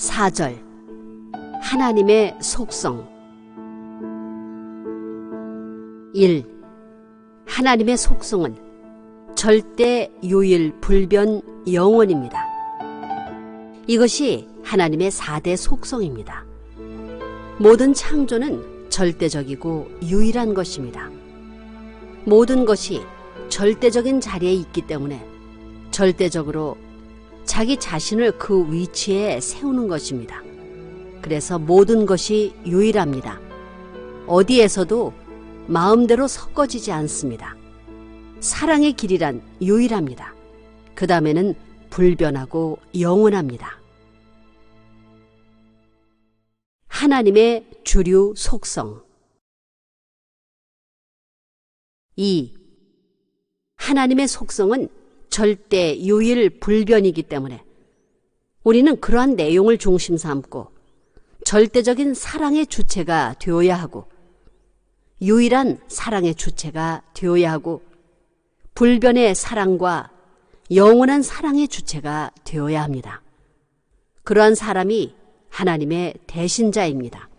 4절 하나님의 속성 1. 하나님의 속성은 절대, 유일, 불변, 영원입니다. 이것이 하나님의 4대 속성입니다. 모든 창조는 절대적이고 유일한 것입니다. 모든 것이 절대적인 자리에 있기 때문에 절대적으로 자기 자신을 그 위치에 세우는 것입니다. 그래서 모든 것이 유일합니다. 어디에서도 마음대로 섞어지지 않습니다. 사랑의 길이란 유일합니다. 그 다음에는 불변하고 영원합니다. 하나님의 주류 속성 2. 하나님의 속성은 절대, 유일, 불변이기 때문에 우리는 그러한 내용을 중심 삼고 절대적인 사랑의 주체가 되어야 하고 유일한 사랑의 주체가 되어야 하고 불변의 사랑과 영원한 사랑의 주체가 되어야 합니다. 그러한 사람이 하나님의 대신자입니다.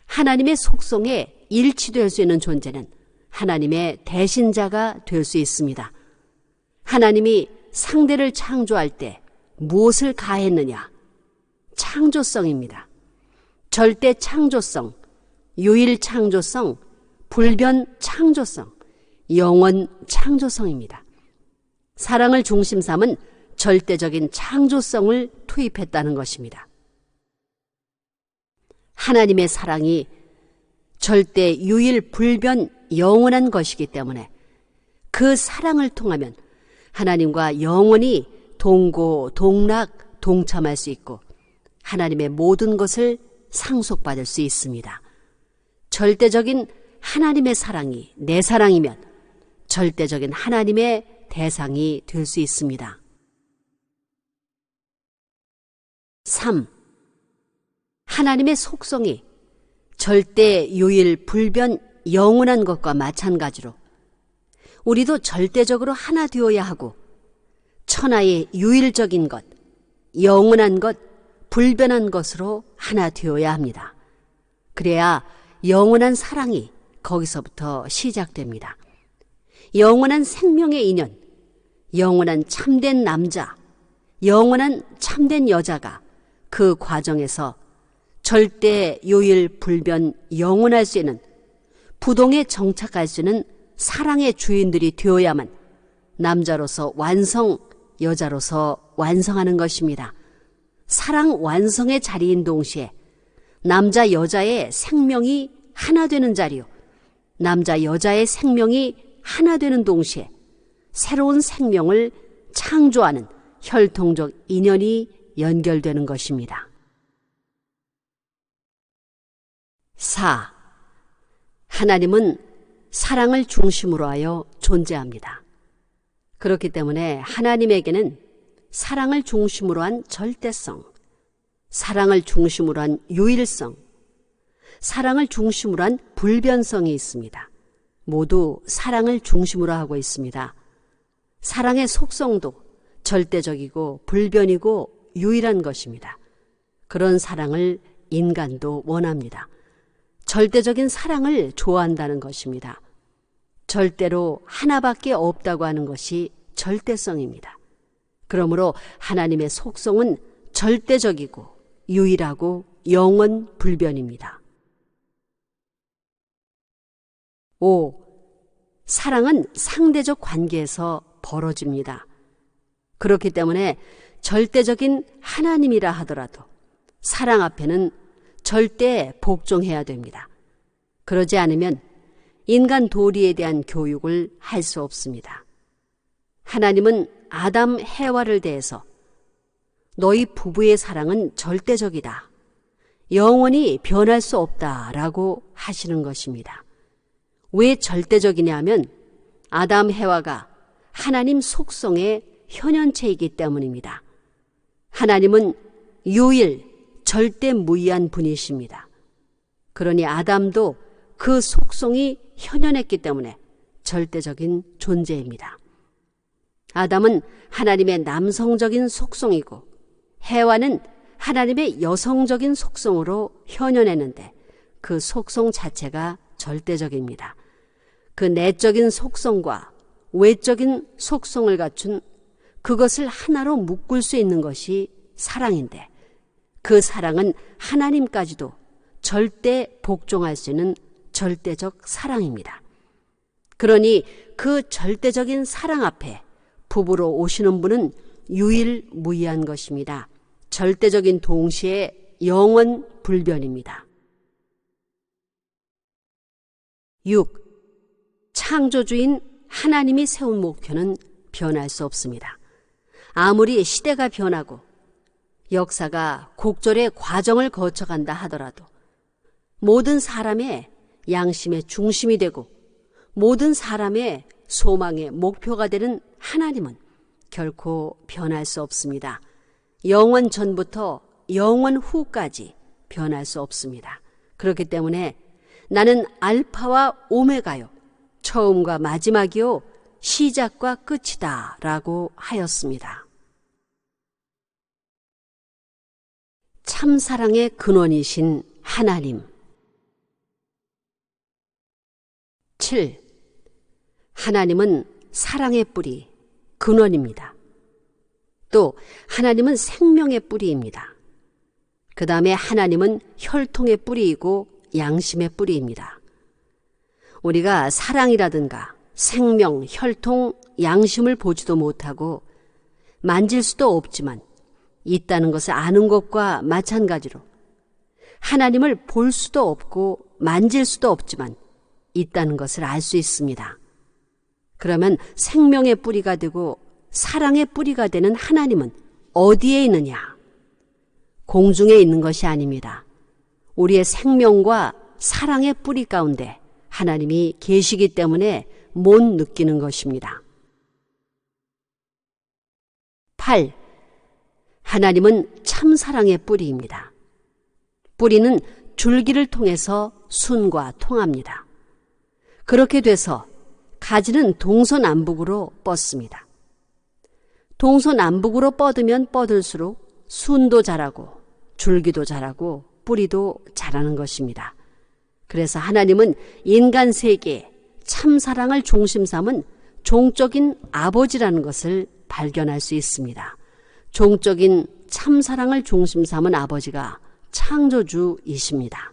하나님의 속성에 일치될 수 있는 존재는 하나님의 대신자가 될 수 있습니다. 하나님이 상대를 창조할 때 무엇을 가했느냐? 창조성입니다. 절대 창조성, 유일 창조성, 불변 창조성, 영원 창조성입니다. 사랑을 중심 삼은 절대적인 창조성을 투입했다는 것입니다. 하나님의 사랑이 절대, 유일, 불변, 영원한 것이기 때문에 그 사랑을 통하면 하나님과 영원히 동고, 동락, 동참할 수 있고 하나님의 모든 것을 상속받을 수 있습니다. 절대적인 하나님의 사랑이 내 사랑이면 절대적인 하나님의 대상이 될 수 있습니다. 3. 하나님의 속성이 절대, 유일, 불변, 영원한 것과 마찬가지로 우리도 절대적으로 하나 되어야 하고 천하의 유일적인 것, 영원한 것, 불변한 것으로 하나 되어야 합니다. 그래야 영원한 사랑이 거기서부터 시작됩니다. 영원한 생명의 인연, 영원한 참된 남자, 영원한 참된 여자가 그 과정에서 절대, 유일, 불변, 영원할 수 있는 부동에 정착할 수 있는 사랑의 주인들이 되어야만 남자로서 완성, 여자로서 완성하는 것입니다. 사랑 완성의 자리인 동시에 남자, 여자의 생명이 하나 되는 자리요. 남자, 여자의 생명이 하나 되는 동시에 새로운 생명을 창조하는 혈통적 인연이 연결되는 것입니다. 4. 하나님은 사랑을 중심으로 하여 존재합니다. 그렇기 때문에 하나님에게는 사랑을 중심으로 한 절대성, 사랑을 중심으로 한 유일성, 사랑을 중심으로 한 불변성이 있습니다. 모두 사랑을 중심으로 하고 있습니다. 사랑의 속성도 절대적이고 불변이고 유일한 것입니다. 그런 사랑을 인간도 원합니다. 절대적인 사랑을 좋아한다는 것입니다. 절대로 하나밖에 없다고 하는 것이 절대성입니다. 그러므로 하나님의 속성은 절대적이고 유일하고 영원 불변입니다. 5. 사랑은 상대적 관계에서 벌어집니다. 그렇기 때문에 절대적인 하나님이라 하더라도 사랑 앞에는 절대 복종해야 됩니다. 그러지 않으면 인간 도리에 대한 교육을 할 수 없습니다. 하나님은 아담, 해와를 대해서 너희 부부의 사랑은 절대적이다. 영원히 변할 수 없다라고 하시는 것입니다. 왜 절대적이냐 하면 아담, 해와가 하나님 속성의 현현체이기 때문입니다. 하나님은 유일, 절대 무의한 분이십니다. 그러니 아담도 그 속성이 현현했기 때문에 절대적인 존재입니다. 아담은 하나님의 남성적인 속성이고 해와는 하나님의 여성적인 속성으로 현현했는데 그 속성 자체가 절대적입니다. 그 내적인 속성과 외적인 속성을 갖춘 그것을 하나로 묶을 수 있는 것이 사랑인데 그 사랑은 하나님까지도 절대 복종할 수 있는 절대적 사랑입니다. 그러니 그 절대적인 사랑 앞에 부부로 오시는 분은 유일무이한 것입니다. 절대적인 동시에 영원 불변입니다. 6. 창조주인 하나님이 세운 목표는 변할 수 없습니다. 아무리 시대가 변하고 역사가 곡절의 과정을 거쳐간다 하더라도 모든 사람의 양심의 중심이 되고 모든 사람의 소망의 목표가 되는 하나님은 결코 변할 수 없습니다. 영원 전부터 영원 후까지 변할 수 없습니다. 그렇기 때문에 나는 알파와 오메가요, 처음과 마지막이요, 시작과 끝이다 라고 하였습니다. 참사랑의 근원이신 하나님. 7. 하나님은 사랑의 뿌리, 근원입니다. 또 하나님은 생명의 뿌리입니다. 그 다음에 하나님은 혈통의 뿌리이고 양심의 뿌리입니다. 우리가 사랑이라든가 생명, 혈통, 양심을 보지도 못하고 만질 수도 없지만 있다는 것을 아는 것과 마찬가지로 하나님을 볼 수도 없고 만질 수도 없지만 있다는 것을 알 수 있습니다. 그러면 생명의 뿌리가 되고 사랑의 뿌리가 되는 하나님은 어디에 있느냐? 공중에 있는 것이 아닙니다. 우리의 생명과 사랑의 뿌리 가운데 하나님이 계시기 때문에 못 느끼는 것입니다. 8. 하나님은 참사랑의 뿌리입니다. 뿌리는 줄기를 통해서 순과 통합니다. 그렇게 돼서 가지는 동서남북으로 뻗습니다. 동서남북으로 뻗으면 뻗을수록 순도 자라고 줄기도 자라고 뿌리도 자라는 것입니다. 그래서 하나님은 인간 세계에 참사랑을 중심 삼은 종적인 아버지라는 것을 발견할 수 있습니다. 종적인 참사랑을 중심 삼은 아버지가 창조주이십니다.